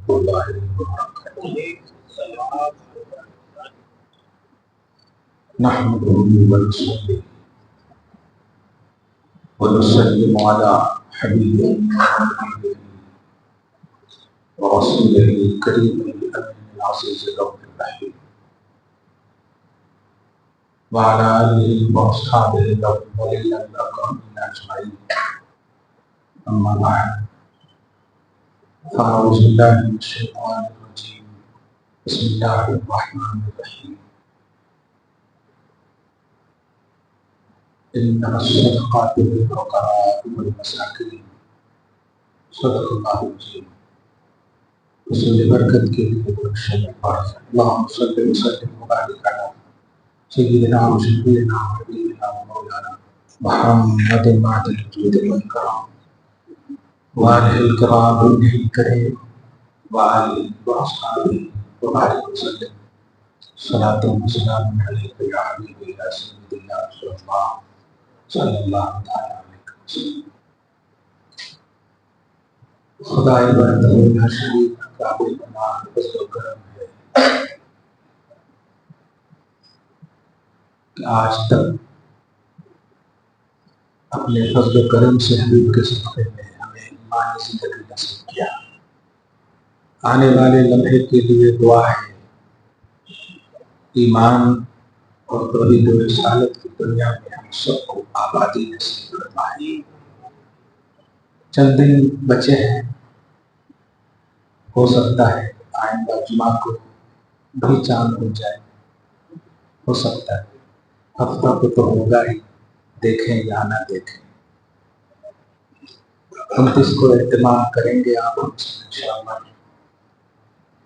الله وبركاته. نحمده ونصلي ونسلم على حبيبه ورسوله الكريم الأمين العزيز الرب الرحيم وعلى آله وأصحابه الأولين الأكرمين أجمعين. أما بعد، فأعوذ بالله من الشيطان الرجيم. بسم الله الرحمن الرحيم. إنما الصدقات للفقراء والمساكين. صدق الله العظيم. رسول برکت کے لیے اللهم صل وسلم وبارك على سيدنا وشفيعنا ونبينا ومولانا محمد معدن الجود والكرام وآله الكرام الكريم وآله وأصحابه وبارك وسلم. صلاة وسلام عليك يا حبيبي يا سيدي يا رسول الله صلی اللہ تعالی علیہ وسلم. خدائے برتر شریف قابل کمال فضل و کرم ہے کہ آج تک اپنے فضل و کرم سے حبیب کے صدقے میں ہمیں ایمانی زندگی نصیب کیا. آنے والے لمحے کے لیے دعا ہے ایمان اور توحید و رسالت کی دنیا میں ہم سب کو آبادی نصیب فرمائے. چند دن بچے ہیں، ہو سکتا ہے آئندہ جمعہ کو بھی چاند ہو جائے، ہو سکتا ہے ہفتہ کو تو ہوگا ہی، دیکھیں یا نہ دیکھیں. 29 کو اہتمام کریں گے آپ انشاءاللہ.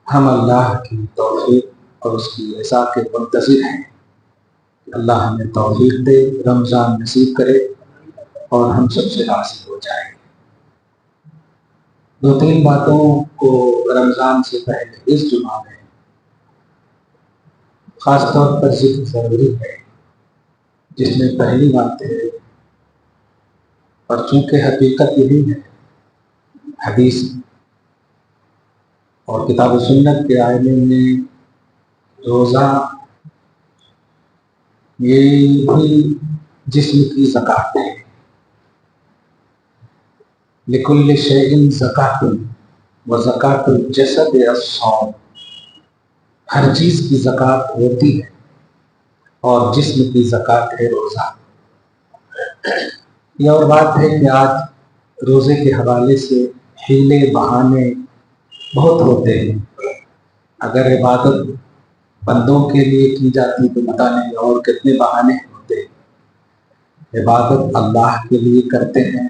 ہم اللہ کی توفیق اور اس کی رضا کے منتظر ہیں. اللہ ہمیں توفیق دے، رمضان نصیب کرے اور ہم سب سے حاصل ہو جائے. 2-3 باتوں کو رمضان سے پہلے اس جمعہ میں خاص طور پر ذکر ضروری ہے، جس میں پہلی بات ہے، اور چونکہ حقیقت یہی ہے، حدیث اور کتاب و سنت کے آئینے میں روزہ یہ بھی جسم کی زکوٰۃ ہے. لکل شیء زکوٰۃ وزکوٰۃ الجسد الصوم. ہر چیز کی زکوٰۃ ہوتی ہے اور جسم کی زکوٰۃ ہے روزہ. یہ اور بات ہے کہ آج روزے کے حوالے سے حیلے بہانے بہت ہوتے ہیں. اگر عبادت بندوں کے لیے کی جاتی تو پتہ نہیں اور کتنے بہانے ہوتے. عبادت اللہ کے لیے کرتے ہیں.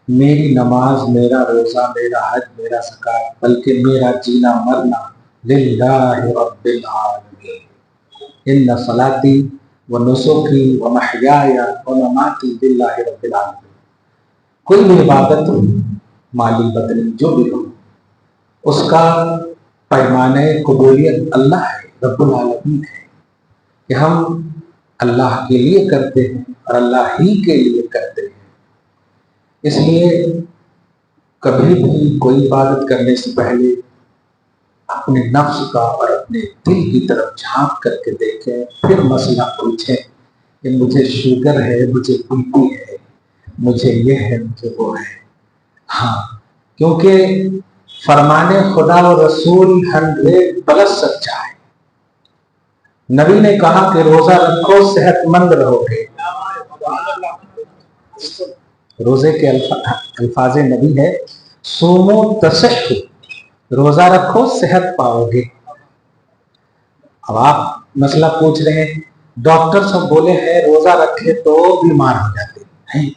میری نماز، میرا روزہ، میرا حج، میرا زکوٰۃ، بلکہ میرا جینا مرنا للہ رب العالمین. ان صلاتی و نسکی و محیای و مماتی للہ رب العالمین. کوئی بھی عبادت ہو، مالی بدنی جو بھی ہو، اس کا پیمانہ قبولیت اللہ ہے، رب العالمین ہے، کہ ہم اللہ کے لیے کرتے ہیں اور اللہ ہی کے لیے کرتے ہیں. اس لیے کبھی بھی کوئی عبادت کرنے سے پہلے اپنے نفس کا اور اپنے دل کی طرف جھانک کر کے دیکھیں، پھر مسئلہ پوچھیں کہ مجھے شوگر ہے، مجھے بی پی ہے، مجھے یہ ہے، مجھے وہ ہے. ہاں، کیونکہ فرمان خدا و رسول 100+ سچا ہے. نبی نے کہا کہ روزہ رکھو صحت مند رہو گے. روزے کے الفاظ نبی ہے سومو تصحو، روزہ رکھو صحت پاؤ گے. اب آپ مسئلہ پوچھ رہے ہیں، ڈاکٹر سب بولے ہیں روزہ رکھے تو بیمار ہو جاتے ہیں.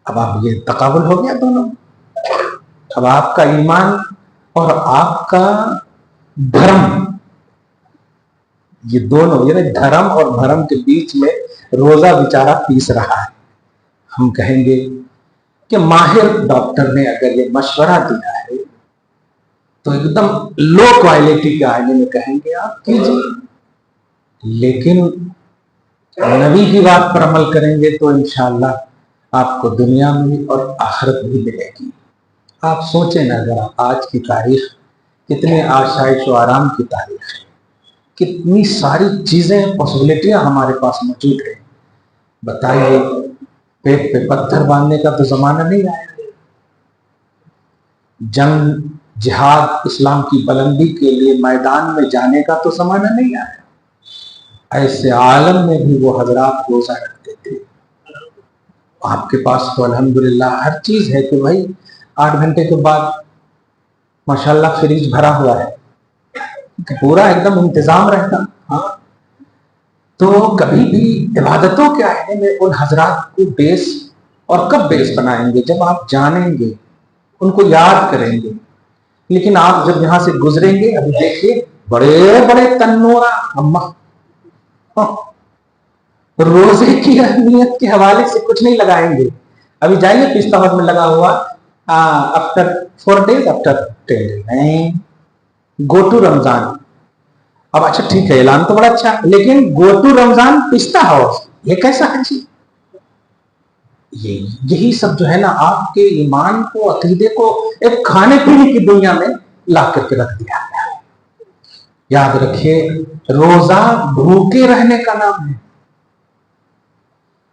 اب آپ یہ تقابل ہو گیا دونوں. اب آپ کا ایمان اور آپ کا دھرم، یہ دونوں، یعنی دھرم اور بھرم کے بیچ میں روزہ بیچارہ پیس رہا ہے. ہم کہیں گے کہ ماہر ڈاکٹر نے اگر یہ مشورہ دیا ہے تو ایک دم لو کوالٹی کے آئینے میں کہیں گے آپ کیجیے. لیکن نبی کی بات پر عمل کریں گے تو انشاءاللہ آپ کو دنیا میں اور آخرت بھی ملے گی. آپ سوچیں نا ذرا، آج کی تاریخ کتنے آسائش و آرام کی تاریخ ہے، کتنی ساری چیزیں پاسبلٹیاں ہمارے پاس موجود ہیں. بتائیے، پیٹ پہ پتھر باندھنے کا تو زمانہ نہیں آیا. جنگ، جہاد، اسلام کی بلندی کے لیے میدان میں جانے کا تو زمانہ نہیں آیا. ایسے عالم میں بھی وہ حضرات روزہ رکھتے تھے. آپ کے پاس تو الحمدللہ ہر چیز ہے کہ بھائی 8 گھنٹے کے بعد ماشاءاللہ فریج بھرا ہوا ہے، پورا ایک دم انتظام رہتا. ہاں، تو کبھی بھی عبادتوں کے آئینے میں ان حضرات کو بیس، اور کب بیس بنائیں گے؟ جب آپ جانیں گے، ان کو یاد کریں گے. لیکن آپ جب یہاں سے گزریں گے، ابھی دیکھیے بڑے بڑے تنورہ اماں روزے کی اہمیت کے حوالے سے کچھ نہیں لگائیں گے. ابھی جائیے پستہ ہاؤس میں لگا ہوا after 4 days after 10 days نہیں، گو ٹو رمضان. اب اچھا ٹھیک ہے، اعلان تو بڑا اچھا ہے، لیکن گو ٹو رمضان پستہ ہاؤس یہ کیسا ہے جی؟ یہی سب جو ہے نا، آپ کے ایمان کو، عقیدے کو ایک کھانے پینے کی دنیا میں لا کر کے رکھ دیا. یاد رکھیے، روزہ بھوکے رہنے کا نام ہے.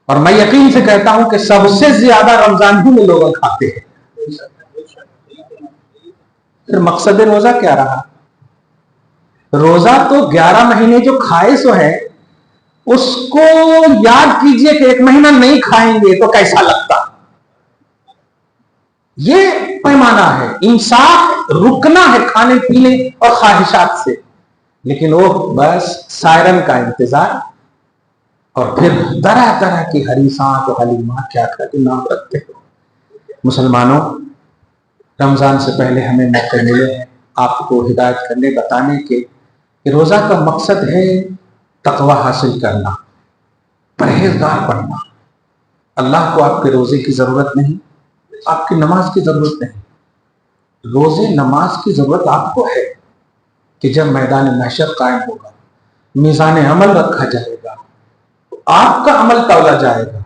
اور میں یقین سے کہتا ہوں کہ سب سے زیادہ رمضان ہی میں لوگ کھاتے ہیں. پھر مقصد روزہ کیا رہا؟ روزہ تو 11 مہینے جو کھائے سو ہے، اس کو یاد کیجئے کہ 1 مہینہ نہیں کھائیں گے تو کیسا لگتا. یہ پیمانہ ہے. انصاف رکنا ہے کھانے پینے اور خواہشات سے، لیکن وہ بس سائرن کا انتظار، اور پھر طرح طرح کی حریصات و حلیمات کیا کر کے نام رکھتے ہو. مسلمانوں، رمضان سے پہلے ہمیں موقع ملے ہیں آپ کو ہدایت کرنے، بتانے کے کہ روزہ کا مقصد ہے تقوی حاصل کرنا، پرہیزگار بننا. اللہ کو آپ کے روزے کی ضرورت نہیں، آپ کی نماز کی ضرورت نہیں. روزے نماز کی ضرورت آپ کو ہے کہ جب میدان محشر قائم ہوگا، میزان عمل رکھا جائے گا، آپ کا عمل تولا جائے گا.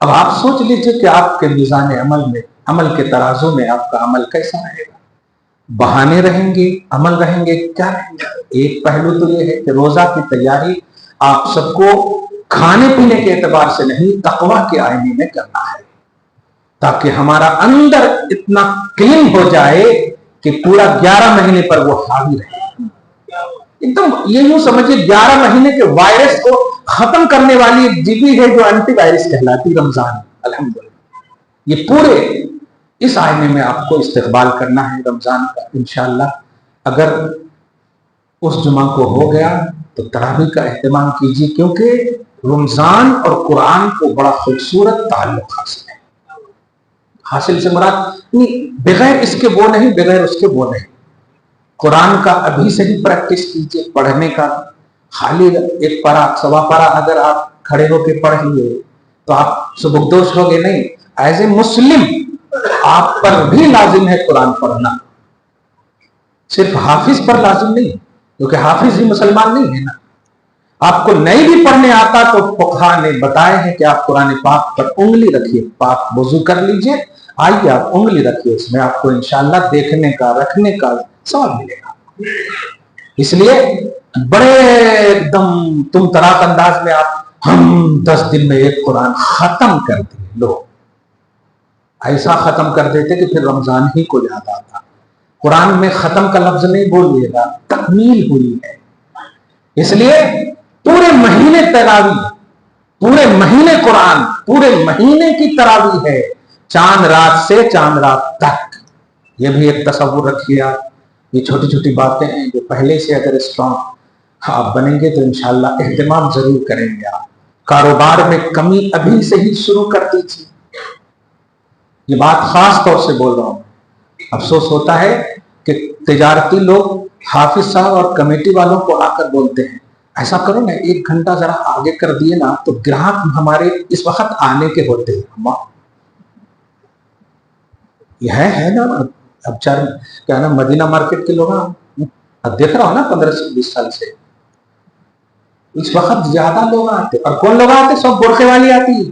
اب آپ سوچ لیجئے کہ آپ کے میزان عمل میں، عمل کے ترازو میں آپ کا عمل کیسا رہے گا؟ بہانے رہیں گے، عمل رہیں گے، کیا رہیں گے؟ ایک پہلو تو یہ ہے کہ روزہ کی تیاری آپ سب کو کھانے پینے کے اعتبار سے نہیں، تقوی کے آئینے میں کرنا ہے، تاکہ ہمارا اندر اتنا کلین ہو جائے کہ پورا 11 مہینے پر وہ حاوی رہے. ایک دم یہ یوں سمجھے 11 مہینے کے وائرس کو ختم کرنے والی ایک جگہ ہے جو اینٹی وائرس کہلاتی رمضان. الحمدللہ یہ پورے اس آئینے میں آپ کو استقبال کرنا ہے رمضان کا انشاءاللہ. اگر اس جمعہ کو ہو گیا تو تراویح کا اہتمام کیجیے، کیونکہ رمضان اور قرآن کو بڑا خوبصورت تعلق حاصل ہے. حاصل سے مراد بغیر اس کے وہ نہیں، بغیر اس کے وہ نہیں. قرآن کا ابھی سے ہی پریکٹس کیجیے پڑھنے کا. خالی 1 پارہ 1.25 پارہ اگر آپ کھڑے ہو کے پڑھ لیے تو آپ سبکدوش ہو گے نہیں. ایز اے مسلم آپ پر بھی لازم ہے قرآن پڑھنا، صرف حافظ پر لازم نہیں، کیونکہ حافظ ہی مسلمان نہیں ہے نا. آپ کو نہیں بھی پڑھنے آتا تو فقہا نے بتائے ہیں کہ آپ قرآن پاک پر انگلی رکھیے، پاک وضو کر لیجئے، آئیے آپ انگلی رکھیے اس میں، آپ کو انشاءاللہ دیکھنے کا، رکھنے کا ثواب ملے گا. اس لیے بڑے ایک دم تم تراک انداز میں آپ ہم 10 دن میں ایک قرآن ختم کر دیے. لو ایسا ختم کر دیتے کہ پھر رمضان ہی کو یاد آتا. قرآن میں ختم کا لفظ نہیں بولیے گا، تکمیل ہوئی ہے. اس لیے پورے مہینے تراویح، پورے مہینے قرآن، پورے مہینے کی تراویح ہے، چاند رات سے چاند رات تک. یہ بھی ایک تصور رکھیے آپ. یہ چھوٹی چھوٹی باتیں ہیں جو پہلے سے اگر اسٹرانگ آپ بنیں گے تو انشاءاللہ اہتمام ضرور کریں گے. آپ کاروبار میں کمی ابھی سے ہی شروع کر دیجیے. یہ بات خاص طور سے بول رہا ہوں. افسوس ہوتا ہے کہ تجارتی لوگ حافظ صاحب اور کمیٹی والوں کو آ کر بولتے ہیں ایسا کرو نا 1 گھنٹہ ذرا آگے کر دیے نا تو گراہک ہمارے اس وقت آنے کے ہوتے ہیں. یہ ہے نا. اب کیا نا مدینہ مارکیٹ کے لوگ اب دیکھ رہا ہوں نا 15 سے 20 سال سے اس وقت زیادہ لوگ آتے. اور کون لوگ آتے؟ سب برقعے والی آتی ہے.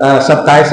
27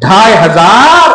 2,500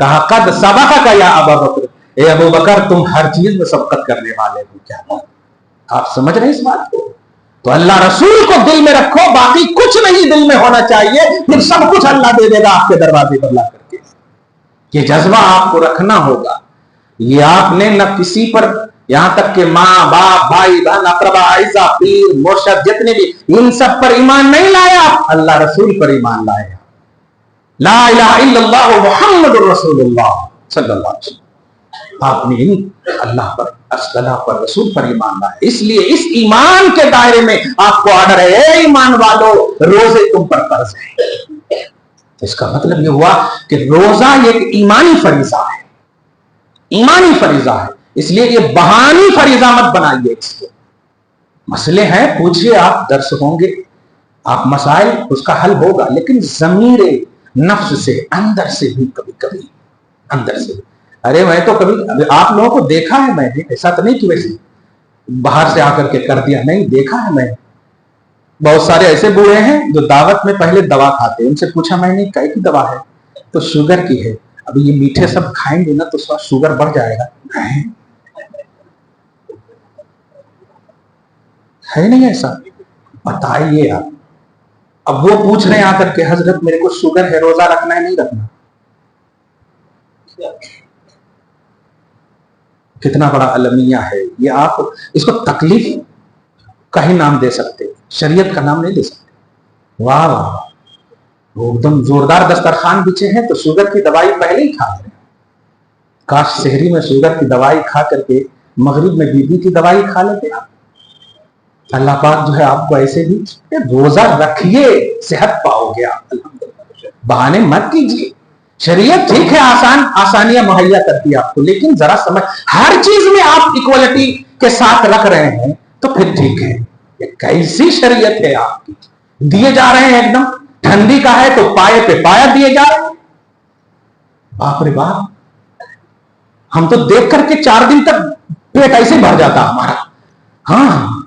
کہا قد سبقک یا ابا بکر، اے ابو بکر تم ہر چیز میں سبقت کرنے والے ہو. کیا بات، آپ سمجھ رہے ہیں اس بات کو؟ تو اللہ رسول کو دل میں رکھو، باقی کچھ نہیں دل میں ہونا چاہیے، پھر سب کچھ اللہ دے دے گا آپ کے دروازے پر لا کر کے. یہ جذبہ آپ کو رکھنا ہوگا. یہ آپ نے نہ کسی پر، یہاں تک کہ ماں باپ بھائی بہن اقربا اعزا پیر مرشد جتنے بھی، ان سب پر ایمان نہیں لایا، اللہ رسول پر ایمان لایا. لا الہ الا اللہ محمد رسول اللہ صلی اللہ علیہ وسلم. آپ نے اللہ پر، اللہ پر، رسول پر ایمان لایا. اس لیے اس ایمان کے دائرے میں آپ کو آرڈر ہے، اے ایمان والو روزے تم پر فرض ہے. اس کا مطلب یہ ہوا کہ روزہ ایک ایمانی فریضہ ہے، ایمانی فریضہ ہے. اس لیے یہ بہانی فریضہ مت بنائیے. اس کے مسئلے ہیں، پوچھئے آپ، درس ہوں گے، آپ مسائل اس کا حل ہوگا، لیکن ضمیر نفس سے، اندر سے بھی کبھی کبھی، اندر سے. ارے میں تو کبھی آپ لوگوں کو دیکھا ہے میں نے، ایسا تو نہیں کہ ویسے باہر سے آ کر کے کر دیا، نہیں، دیکھا ہے میں. بہت سارے ایسے بوڑھے ہیں جو دعوت میں پہلے دوا کھاتے ہیں. ان سے پوچھا میں نے کیا کی دوا ہے؟ تو شوگر کی ہے. ابھی یہ میٹھے سب کھائیں گے نا تو شوگر بڑھ جائے گا. ہے نہیں ایسا؟ بتائیے آپ. اب وہ پوچھ رہے ہیں آ کر کے حضرت میرے کو شوگر ہے، روزہ رکھنا ہے نہیں رکھنا؟ کتنا بڑا المیہ ہے یہ. آپ اس کو تکلیف کا ہی نام دے سکتے، شریعت کا نام نہیں دے سکتے. واہ واہ، وہ ایک دم زوردار دسترخوان بچے ہیں تو شوگر کی دوائی پہلے ہی کھا رہے ہیں. کاش شہری میں شوگر کی دوائی کھا کر کے مغرب میں بی پی کی دوائی کھا لیتے آپ. اللہ پاک جو ہے آپ کو ایسے بھی، روزہ رکھیے صحت پاؤ گے آپ. بہانے مت کیجیے. شریعت ٹھیک ہے آسانیاں مہیا کرتی ہے آپ کو، لیکن ذرا سمجھ، ہر چیز میں آپ ایکوالٹی کے ساتھ رکھ رہے ہیں تو پھر ٹھیک ہے. یہ کیسی شریعت ہے آپ کی؟ دیے جا رہے ہیں ایک دم، ٹھنڈی کا ہے تو پائے پہ پایا دیے جا رہے ہیں. باپ رے باپ، ہم تو دیکھ کر کے 4 دن تک پیٹ ایسے بھر جاتا ہمارا. ہاں،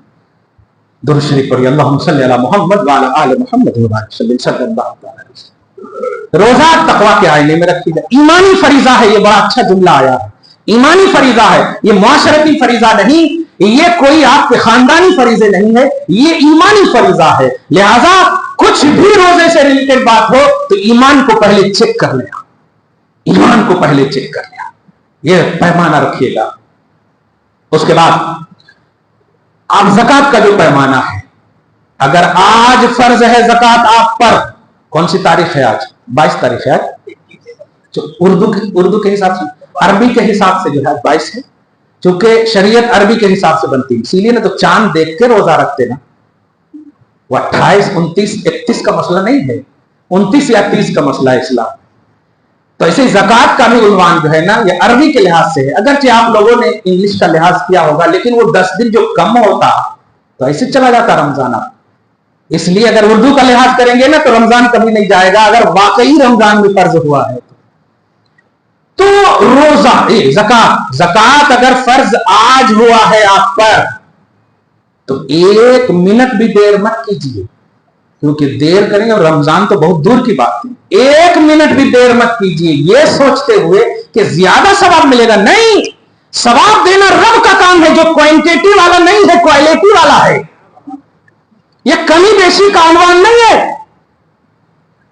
درود شریف پڑھیے، اللہم صلی علی محمد وعلی آل محمد وبارک صلی اللہ علیہ وسلم. روزہ تقویٰ کے آئینے میں رکھی جائے. ایمانی فریضہ ہے. یہ بڑا اچھا جملہ آیا ہے، ایمانی فریضہ ہے. یہ معاشرتی فریضہ نہیں، یہ کوئی آپ کے خاندانی فریضے نہیں ہے، یہ ایمانی فریضہ ہے. لہذا کچھ بھی روزے سے ریلیٹڈ بات ہو تو ایمان کو پہلے چیک کر لیا، ایمان کو پہلے چیک کر لیا. یہ پیمانہ رکھیے گا. اس کے بعد آپ زکوٰۃ کا جو پیمانہ ہے، اگر آج فرض ہے زکوٰۃ آپ پر، کون سی تاریخ ہے آج؟ 22 تاریخ ہے. اردو کے حساب سے، عربی کے حساب سے جو ہے 22 ہے، چونکہ شریعت عربی کے حساب سے بنتی ہے، اسی لیے نا تو چاند دیکھ کے روزہ رکھتے نا. وہ 28 29 31 کا مسئلہ نہیں ہے، 29 یا 30 کا مسئلہ ہے اسلام. تو ایسے زکوٰۃ کا بھی عنوان جو ہے نا یہ عربی کے لحاظ سے ہے، اگرچہ آپ لوگوں نے انگلش کا لحاظ کیا ہوگا، لیکن وہ 10 دن جو کم ہوتا تو ایسے چلا جاتا رمضان. آپ اس لیے اگر اردو کا لحاظ کریں گے نا تو رمضان کبھی نہیں جائے گا، اگر واقعی رمضان میں فرض ہوا ہے تو. روزہ، زکوٰۃ اگر فرض آج ہوا ہے آپ پر تو 1 منٹ بھی دیر مت کیجیے، کیونکہ دیر کریں اور رمضان تو بہت دور کی بات ہے. 1 منٹ بھی دیر مت کیجیے یہ سوچتے ہوئے کہ زیادہ ثواب ملے گا. نہیں، ثواب دینا رب کا کام ہے، جو کوانٹیٹی والا نہیں ہے، کوالٹی والا ہے. یہ کمی بیشی کا عنوان نہیں ہے.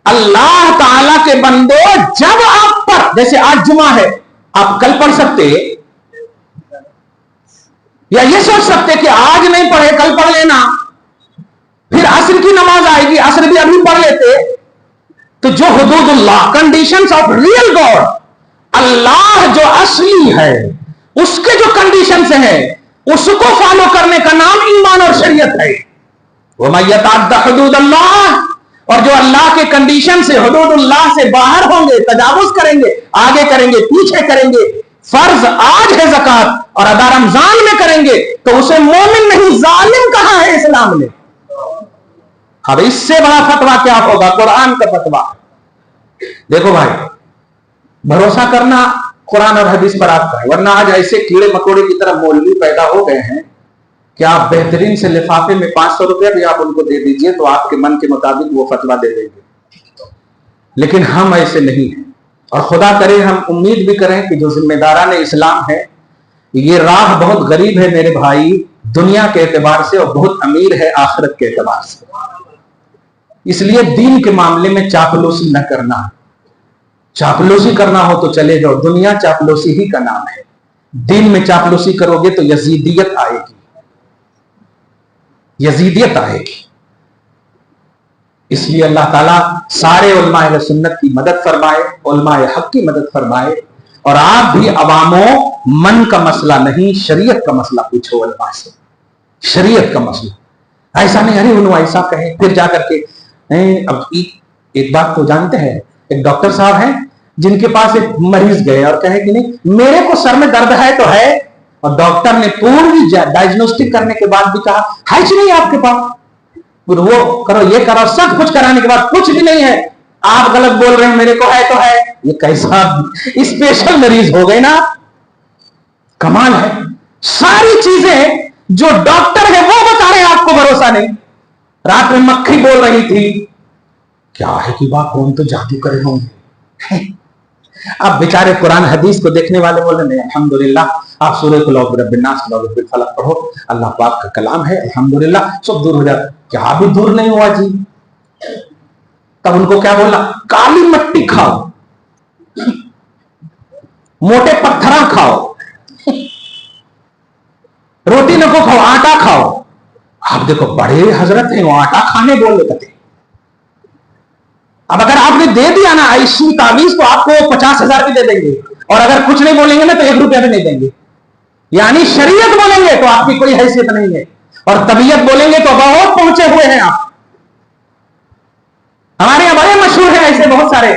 اللہ تعالی کے بندو، جب آپ پر، جیسے آج جمعہ ہے، آپ کل پڑھ سکتے یا یہ سوچ سکتے کہ آج نہیں پڑھے کل پڑھ لینا، پھر عصر کی نماز آئے گی عصر بھی ابھی پڑھ لیتے. تو جو حدود اللہ، کنڈیشنز آف ریئل گاڈ، اللہ جو اصلی ہے اس کے جو کنڈیشنز ہیں اس کو فالو کرنے کا نام ایمان اور شریعت ہے. وَمَن يَتَعَدَّ حُدُودَ اللَّهِ، اور جو اللہ کے کنڈیشن سے، حدود اللہ سے باہر ہوں گے، تجاوز کریں گے، آگے کریں گے، پیچھے کریں گے. فرض آج ہے زکوٰۃ اور ادا رمضان میں کریں گے تو اسے مومن نہیں ظالم کہا ہے اسلام نے. اب اس سے بڑا فتویٰ کیا ہوگا؟ قرآن کا فتویٰ. دیکھو بھائی، بھروسہ کرنا قرآن اور حدیث پر آپ کا ہے، ورنہ آج ایسے کیڑے مکوڑے کی طرح مولوی پیدا ہو گئے ہیں کہ آپ بہترین سے لفافے میں 500 روپے بھی آپ ان کو دے دیجئے تو آپ کے من کے مطابق وہ فتویٰ دے دیں گے. لیکن ہم ایسے نہیں ہیں. اور خدا کرے ہم امید بھی کریں کہ جو ذمہ داران اسلام ہے یہ راہ بہت غریب ہے میرے بھائی، دنیا کے اعتبار سے، اور بہت امیر ہے آخرت کے اعتبار سے۔ اس لیے دین کے معاملے میں چاپلوسی نہ کرنا، چاپلوسی کرنا ہو تو چلے جاؤ، دنیا چاپلوسی ہی کا نام ہے، دین میں چاپلوسی کرو گے تو یزیدیت آئے گی، یزیدیت آئے گی۔ اس لیے اللہ تعالیٰ سارے علماء اہل سنت کی مدد فرمائے، علماء حق کی مدد فرمائے، اور آپ بھی عواموں من کا مسئلہ نہیں، شریعت کا مسئلہ پوچھو علماء سے، شریعت کا مسئلہ۔ ایسا نہیں ارے انہوں ایسا کہیں پھر جا کر کے اب ایک بات تو جانتے ہیں، ایک ڈاکٹر صاحب ہیں جن کے پاس ایک مریض گئے اور کہے کہ نہیں میرے کو سر میں درد ہے تو ہے، اور ڈاکٹر نے پوری ڈائجنوسٹک کرنے کے بعد بھی کہا ہے ہی نہیں آپ کے پاس، وہ کرو یہ کرو، سب کچھ کرانے کے بعد کچھ بھی نہیں ہے، آپ غلط بول رہے ہیں، میرے کو ہے تو ہے۔ یہ کیسا اسپیشل مریض ہو گئے نا، کمال ہے۔ ساری چیزیں جو ڈاکٹر ہے وہ بتا رہے ہیں، آپ کو بھروسہ نہیں۔ رات میں مکھی بول رہی تھی، کیا ہے کہ واہ کون تو جادو کرے ہوں گے۔ اب بیچارے قرآن حدیث کو دیکھنے والے بولے نہیں الحمدللہ، آپ سورہ قل اعوذ برب الناس قل اعوذ برب الفلق پڑھو، اللہ پاک کا کلام ہے، الحمدللہ سب دور ہو جاتا۔ کیا بھی دور نہیں ہوا جی؟ تب ان کو کیا بولا؟ کالی مٹی کھاؤ، موٹے پتھراں کھاؤ، روٹی نہ کو کھاؤ، آٹا کھاؤ۔ آپ دیکھو بڑے حضرت ہیں، وہ آٹا کھانے بول رہے تھے۔ اب اگر آپ نے دے دیا نا ایسی تعویذ تو آپ کو 50,000 بھی دے دیں گے، اور اگر کچھ نہیں بولیں گے نا تو 1 روپیہ بھی نہیں دیں گے۔ یعنی شریعت بولیں گے تو آپ کی کوئی حیثیت نہیں ہے، اور طبیعت بولیں گے تو بہت پہنچے ہوئے ہیں آپ۔ ہمارے یہاں بڑے مشہور ہیں ایسے بہت سارے،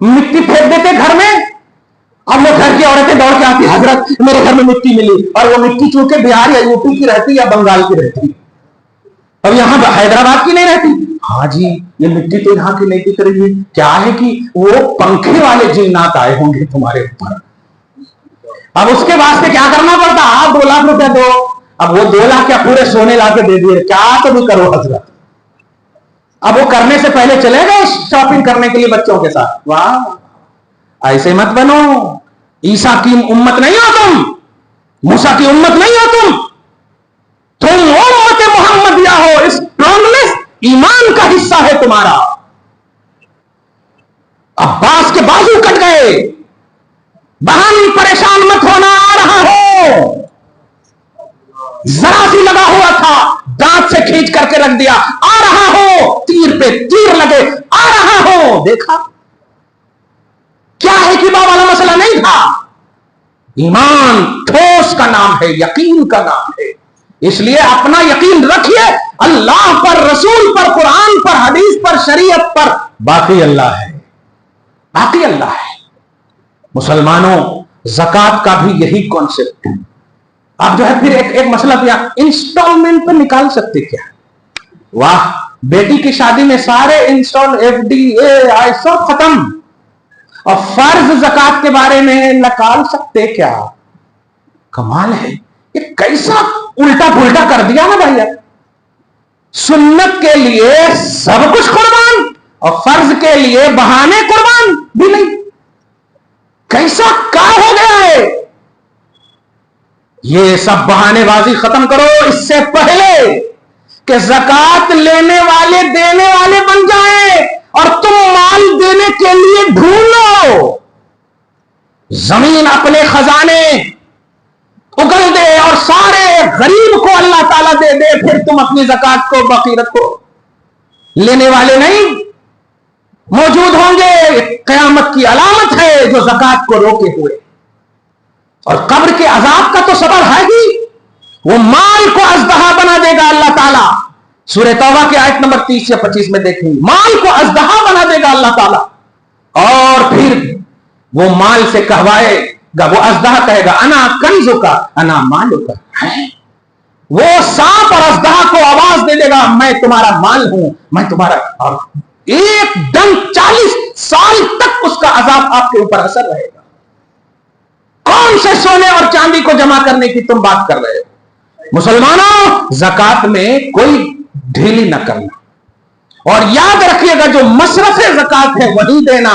مٹی پھینک دیتے گھر میں، اب وہ گھر کی عورتیں دوڑ کے آتی حضرت میرے گھر میں مٹی ملی، اور وہ مٹی چونکہ بہار یا یو پی کی رہتی یا بنگال کی رہتی، اب یہاں حیدرآباد کی نہیں رہتی۔ ہاں جی یہ مٹی تو یہاں کی نہیں دکھ رہی ہے، کیا ہے کہ وہ پنکھے والے جنات آئے ہوں گے تمہارے اوپر۔ اب اس کے واسطے کیا کرنا پڑتا؟ آپ 2 لاکھ روپے دو، اب وہ 2 لاکھ کیا پورے سونے لا کے دے دیے، کیا تو بھی کرو حضرت۔ اب وہ کرنے سے پہلے چلے گئے شاپنگ کرنے کے لیے بچوں کے ساتھ، واہ ایسے مت بنو، عیسیٰ کی امت نہیں ہو تم، موسیٰ کی امت نہیں ہو تم امت محمدیہ ہو، اسٹرانگنس ایمان کا حصہ ہے تمہارا۔ عباس کے بازو کٹ گئے، بہن پریشان مت ہونا، آ رہا ہو، ذرا سی لگا ہوا تھا دانت سے کھینچ کر کے رکھ دیا، آ رہا ہو، تیر پہ تیر لگے، آ رہا ہو۔ دیکھا کیا ہے کہ والا مسئلہ نہیں تھا۔ ایمان ٹھوس کا نام ہے، یقین کا نام ہے، اس لیے اپنا یقین رکھیے اللہ پر، رسول پر، قرآن پر، حدیث پر، شریعت پر، باقی اللہ ہے، باقی اللہ ہے۔ مسلمانوں زکوٰۃ کا بھی یہی کانسیپٹ ہے۔ آپ جو ہے پھر ایک مسئلہ کیا انسٹالمنٹ پہ نکال سکتے کیا؟ واہ بیٹی کی شادی میں سارے انسٹال ایف ڈی اے آئی سب ختم، اور فرض زکوٰۃ کے بارے میں نکال سکتے کیا؟ کمال ہے، یہ کیسا الٹا پھلٹا کر دیا نا بھائی۔ سنت کے لیے سب کچھ قربان، اور فرض کے لیے بہانے قربان بھی نہیں، کیسا کیا ہو گیا ہے؟ یہ سب بہانے بازی ختم کرو، اس سے پہلے کہ زکوٰۃ لینے والے دینے والے بن جائیں اور تم مال دینے کے لیے ڈھونڈو۔ زمین اپنے خزانے اگل دے اور سارے غریب کو اللہ تعالیٰ دے دے، پھر تم اپنی زکوٰۃ کو باقی رکھو۔ لینے والے نہیں موجود ہوں گے، قیامت کی علامت ہے جو زکوٰۃ کو روکے ہوئے۔ اور قبر کے عذاب کا تو سبب ہے ہی، وہ مال کو اژدہا بنا دے گا اللہ تعالیٰ۔ سورہ توبہ کی آیت نمبر 30 یا 25 میں دیکھیں، مال کو اژدہا بنا دے گا اللہ تعالیٰ، اور پھر وہ مال سے کہوائے گا، وہ اژدہا کہے گا انا کنزو کا انا مالو کا۔ وہ سانپ اور اژدہا کو آواز دے دے گا میں تمہارا مال ہوں، میں تمہارا، اور ایک دن 40 سال تک اس کا عذاب آپ کے اوپر اثر رہے گا۔ کون سے سونے اور چاندی کو جمع کرنے کی تم بات کر رہے ہو؟ مسلمانوں زکوٰۃ میں کوئی ڈھیلی نہ کرنا، اور یاد رکھیے گا جو مصرف زکوٰۃ ہے وہی دینا۔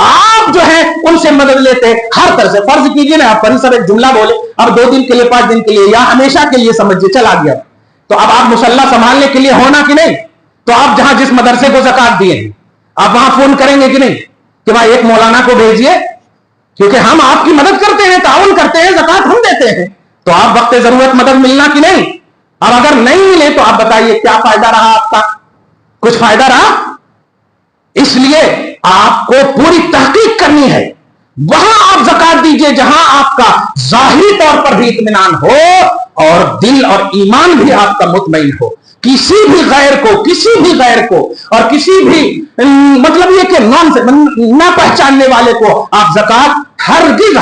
آپ جو ہے ان سے مدد لیتے ہر طرح سے. فرض کیجئے نا آپ صاحب ایک جملہ بولے اب 2 دن کے لیے 5 دن کے لیے یا ہمیشہ کے لیے سمجھیے چلا گیا, تو اب آپ مصلی سنبھالنے کے لیے ہونا کہ نہیں, تو آپ جہاں جس مدرسے کو زکات دیے ہیں آپ وہاں فون کریں گے کہ نہیں کہ بھائی ایک مولانا کو بھیجیے, کیونکہ ہم آپ کی مدد کرتے ہیں, تعاون کرتے ہیں, زکات ہم دیتے ہیں, تو آپ وقت ضرورت مدد ملنا کہ نہیں. اور اگر نہیں ملے تو آپ بتائیے کیا فائدہ رہا آپ کا, کچھ فائدہ رہا. اس لیے آپ کو پوری تحقیق کرنی ہے, وہاں آپ زکات دیجئے جہاں آپ کا ظاہری طور پر بھی اطمینان ہو اور دل اور ایمان بھی آپ کا مطمئن ہو. کسی بھی غیر کو اور کسی بھی مطلب یہ کہ نہ پہچاننے والے کو آپ زکات ہرگز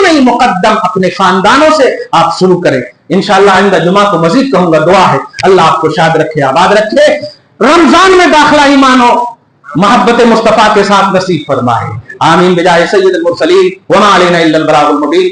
نہیں, مقدم اپنے خاندانوں سے آپ شروع کریں. انشاءاللہ آئندہ جمعہ کو مزید کہوں گا. دعا ہے اللہ آپ کو شاد رکھے, آباد رکھے, رمضان میں داخلہ ایمان و محبت مصطفیٰ کے ساتھ نصیب فرمائے. آمین بجائے سید المرسلین وما علینا الا البلاغ المبین.